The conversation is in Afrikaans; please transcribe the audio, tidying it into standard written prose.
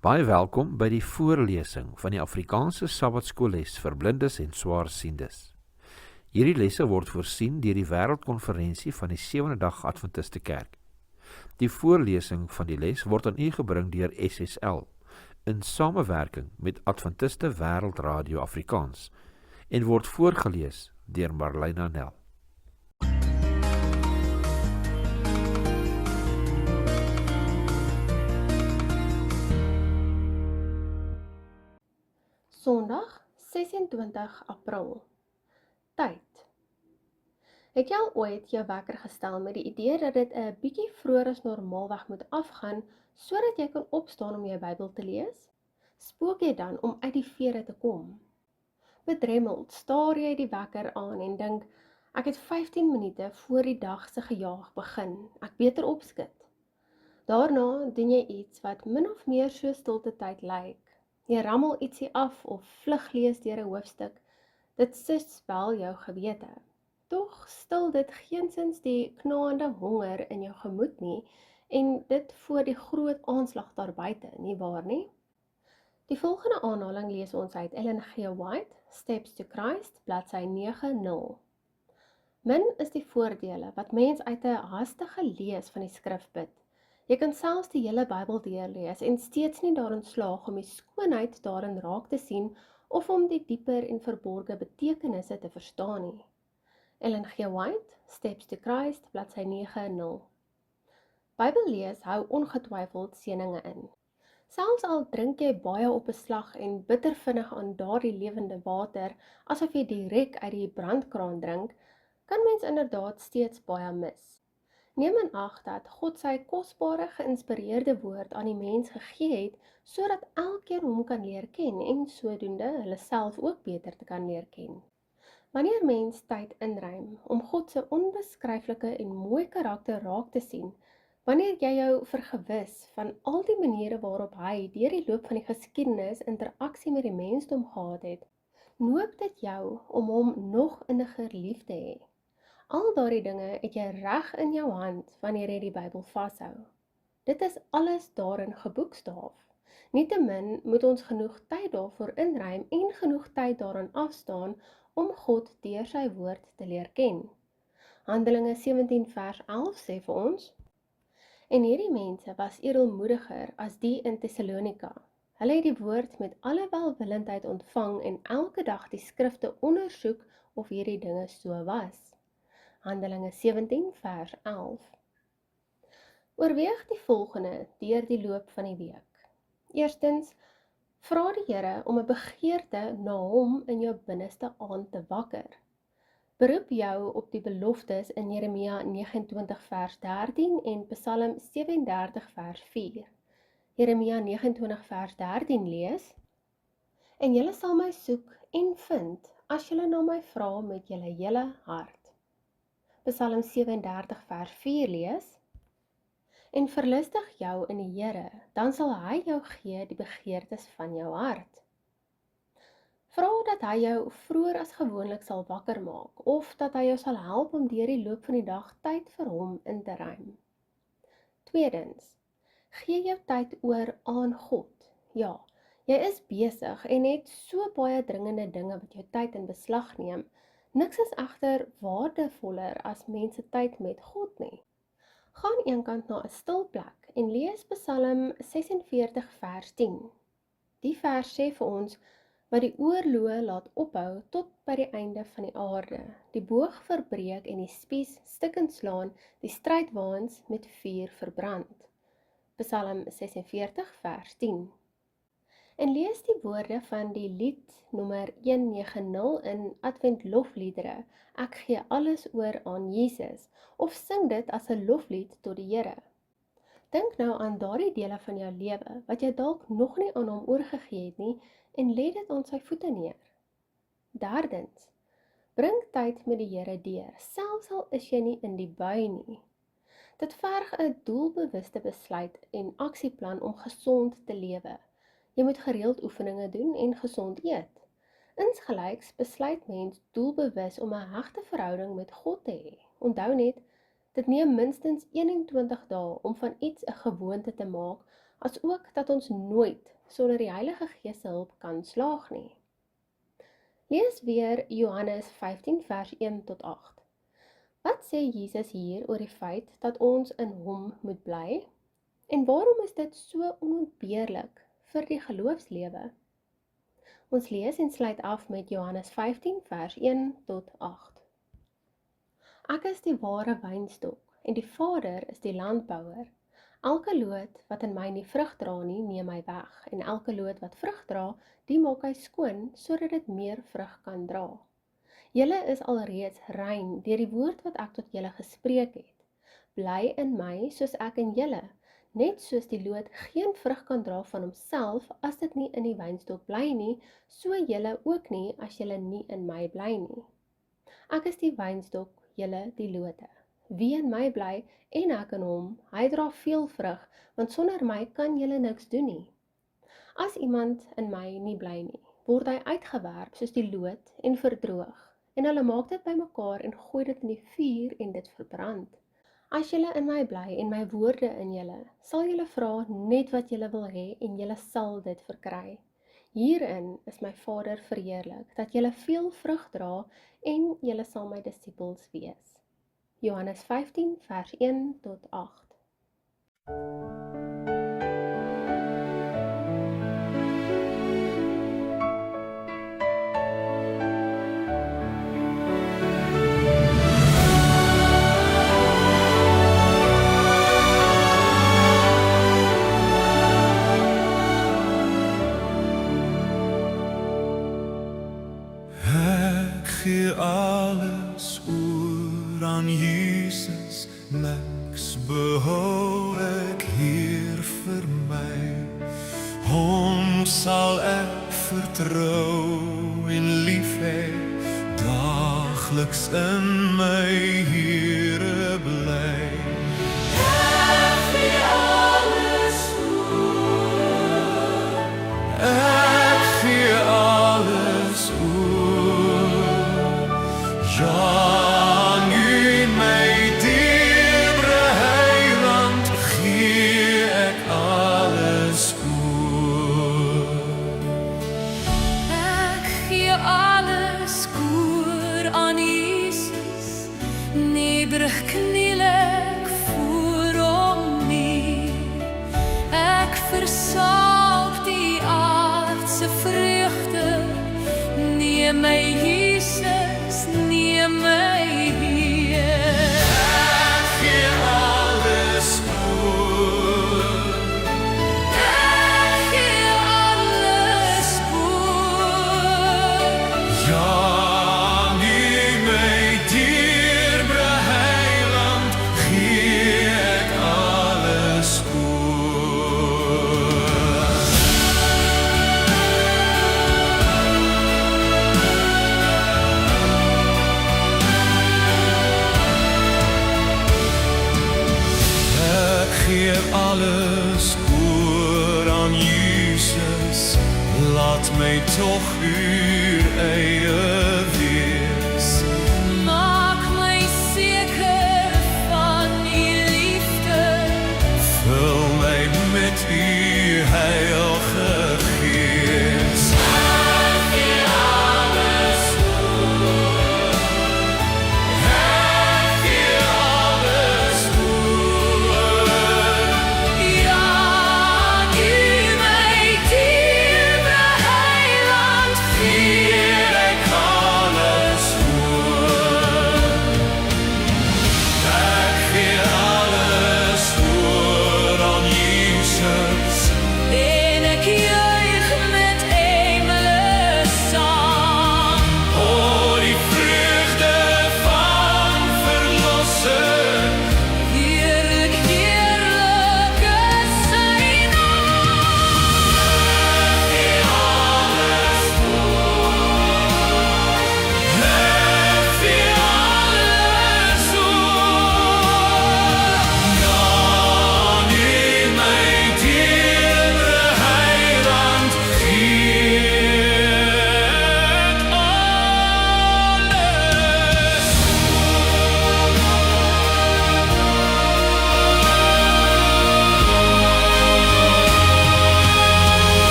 Baie welkom by die voorlesing van die Afrikaanse Sabbatskoolles vir blindes en swaarsiendes. Hierdie lesse word voorsien deur die Wêreldkonferensie van die Sewende Dag Adventiste Kerk. Die voorlesing van die les word aan u gebring deur SSL in samewerking met Adventiste Wêreldradio Afrikaans en word voorgeles deur Marlena Nel. Sondag 26 April. Tyd. Het jy al ooit jou wekker gestel met die idee dat dit 'n bietjie vroeër as normaalweg moet afgaan sodat jy kan opstaan om jou Bybel te lees? Spook jy dan om uit die vere te kom? Bedremmeld staar jy die wekker aan en dink, ek het 15 minute voor die dag se gejaag begin, ek beter opskit. Daarna doen jy iets wat min of meer so stilte tyd lyk. Jy rammel ietsie af of vlug lees deur 'n hoofstuk. Dit spel jou gewete. Tog stil dit geensins die knaande honger in jou gemoed nie en dit voor die groot aanslag daar buite, nie waar nie? Die volgende aanhaling lees ons uit Ellen G. White, Steps to Christ, bladsy 90. Min is die voordele wat mens uit 'n hastige lees van die skrif put. Jy kan selfs die hele Bybel deurlees en steeds nie daarin slaag om die skoonheid daarin raak te sien of om die dieper en verborgde betekenisse te verstaan nie. Ellen G. White, Steps to Christ, bladsy 90. Bybellees hou ongetwyfeld seëninge in. Selfs al drink jy baie op 'n slag en bitter vinnig aan daardie lewende water, asof jy direk uit die brandkraan drink, kan mens inderdaad steeds baie mis. Neem in ag dat God sy kosbare geïnspireerde woord aan die mens gegee het, sodat elkeen hom kan leer ken en sodoende hulle self ook beter te kan leer ken. Wanneer mens tyd inruim om God se onbeskryflike en mooi karakter raak te sien, wanneer jy jou vergewis van al die maniere waarop hy deur die loop van die geskiedenis interaksie met die mensdom gehad het, noop dit jou om hom nog inniger lief te hê. Al daardie dinge het jy reg in jou hand wanneer jy die Bybel vashou. Dit is alles daarin geboekstaaf. Nietemin moet ons genoeg tyd daarvoor inruim en genoeg tyd daaraan afstaan om God deur sy woord te leer ken. Handelinge 17 vers 11 sê vir ons, en hierdie mense was edelmoediger as die in Thessalonika. Hulle het die woord met alle welwillendheid ontvang en elke dag die skrifte ondersoek of hierdie dinge so was. Handelinge 17 vers 11. Oorweeg die volgende deur die loop van die week. Eerstens, vra die Here om 'n begeerte na hom in jou binneste aan te wakker. Beroep jou op die beloftes in Jeremia 29 vers 13 en Psalm 37 vers 4. Jeremia 29 vers 13 lees, en julle sal my soek en vind as julle na my vra met julle hele hart. Psalm 37 vers 4 lees, en verlustig jou in die Here, dan sal hy jou gee die begeertes van jou hart. Vra dat hy jou vroeër as gewoonlik sal wakker maak, of dat hy jou sal help om deur die loop van die dag tyd vir hom in te ruim. Tweedens, gee jou tyd oor aan God. Ja, jy is besig en het so baie dringende dinge wat jou tyd in beslag neem. Niks is egter waardevoller as mense tyd met God nie. Gaan eenkant na 'n stil plek en lees Psalm 46 vers 10. Die vers sê vir ons, wat die oorloë laat ophou tot by die einde van die aarde, die boog verbreek en die spies stukkend slaan, die strydwaans met vuur verbrand. Psalm 46 vers 10. En lees die woorde van die lied nommer 190 in Advent lofliedere, ek gee alles oor aan Jesus, of sing dit as 'n loflied tot die Here. Dink nou aan daardie dele van jou lewe, wat jy dalk nog nie aan hom oorgegee het nie, en lê dit aan sy voete neer. Derdens, bring tyd met die Here deur, selfs al is jy nie in die bui nie. Dit verg 'n doelbewuste besluit en aksieplan om gesond te lewe. Jy moet gereeld oefeninge doen en gesond eet. Insgelyks besluit mens doelbewus om 'n hegte verhouding met God te hê. Onthou net, dit neem minstens 21 dae om van iets 'n gewoonte te maak, asook dat ons nooit sonder die Heilige Gees se hulp kan slaag nie. Lees weer Johannes 15 vers 1 tot 8. Wat sê Jesus hier oor die feit dat ons in hom moet bly? En waarom is dit so onontbeerlik vir die geloofslewe? Ons lees en sluit af met Johannes 15 vers 1 tot 8. Ek is die ware wynstok en die Vader is die landbouer. Elke loot wat in my nie vrug dra nie, neem hy weg, en elke loot wat vrug dra, die maak hy skoon, sodat dit meer vrug kan dra. Julle is alreeds rein deur die woord wat ek tot julle gespreek het. Bly in my soos ek in julle, net soos die loot geen vrug kan dra van homself as dit nie in die wynstok bly nie, so julle ook nie as julle nie in my bly nie. Ek is die wynstok, julle die lote. Wie in my bly en ek in hom, hy dra veel vrug, want sonder my kan julle niks doen nie. As iemand in my nie bly nie, word hy uitgewerp soos die loot en verdroog, en hulle maak dit bymekaar en gooi dit in die vuur en dit verbrand. As julle in my bly en my woorde in julle, sal julle vra net wat julle wil hê en julle sal dit verkry. Hierin is my Vader verheerlik, dat julle veel vrug dra en julle sal my disippels wees. Johannes 15 vers 1 tot 8. Ek gee alles oor aan Jesus, niks behou ek hier vir my. Hom sal ek vertrou en lief hê, daagliks in my Here bly. Ek gee alles oor, ek gee alles oor, ja, nu my dierbare Heiland, gee ek alles oor. Ek gee alles oor aan Jesus, nederig kniel ek voor hom neer. Ek versaak die aardse vreugde, neem my Jesus, neem my Heer. Ek gee alles oor, Ek gee alles oor. ja, nu my dierbare Heiland, gee ek alles oor. Ek gee alles oor aan Jesus, laat my tog uw eie